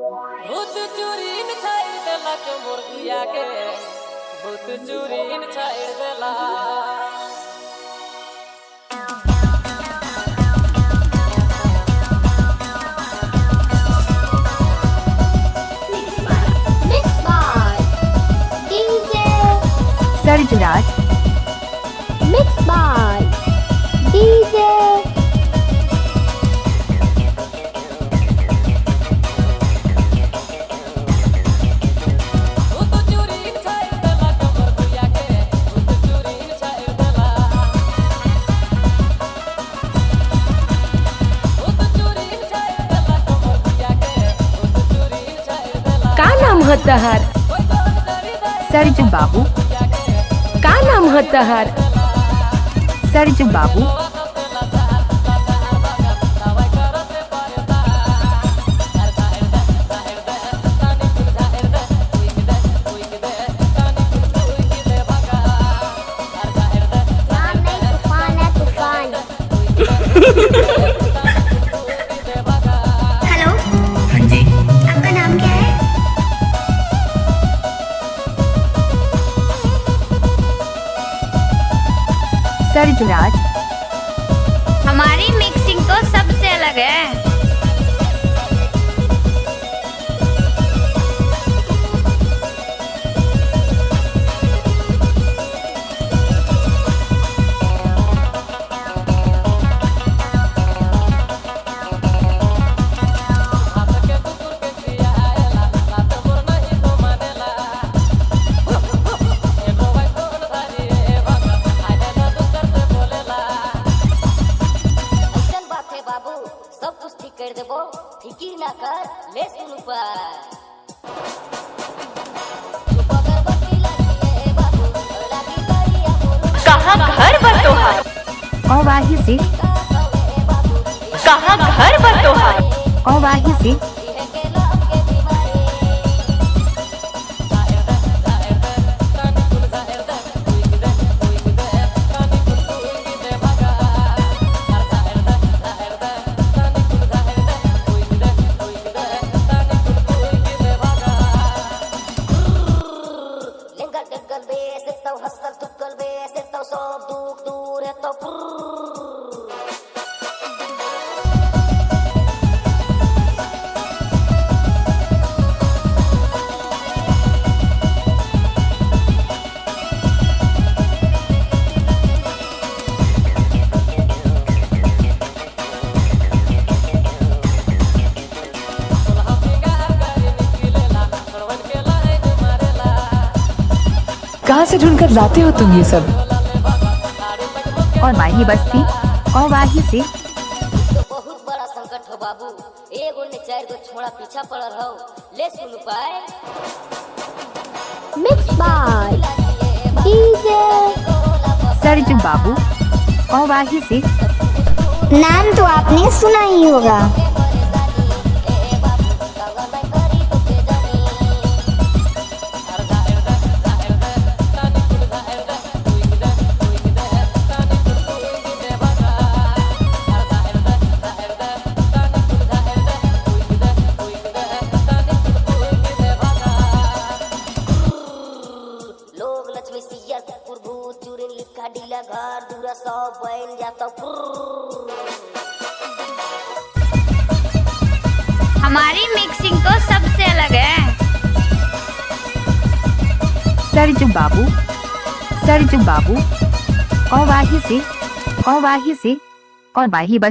भूत चूरीन छाड़ देला के मुर्गिया के भूत चूरीन छाड़ देला सर्जराज Mixed by DJ भूत चूरीन छाड़ देला के मुर्गिया के भूत चूरीन छाड़ देला भूत चूरीन छाड़ देला के मुर्गिया के भूत चूरीन छाड़ देला का नाम है तहार? सर्ज बाबू का नाम है तहार? सर्ज बाबू तूफान है तूफान। हेलो, हाँ जी, आपका नाम क्या है? सर्जराज हमारी मिक्सिंग तो सबसे अलग है। बाबू सब कुछ ठीक कर देबो, फिकिर ना कर, ले सुन पर कहाँ घर पर तोहार? अवाही से कहाँ घर पर तोहार? अवाही से सब दुख दूर है तो कहाँ से ढूंढकर लाते हो तुम ये सब? और माही बस्ती अवाही से तो बहुत बड़ा संकट हो बाबू, एगो ने चार गो छोड़ा पीछा पड़ल हो, ले सुन पाए Mixed by DJ। सर्ज बाबू अवाही से नाम तो आपने सुना ही होगा। लोग लक्ष्मी सिया भूत चूरिन लिखा डीला घर दूरा सब बैल जाता हमारी मिक्सिंग तो सबसे अलग है। सर्ज बाबू अवाही से और वाही बस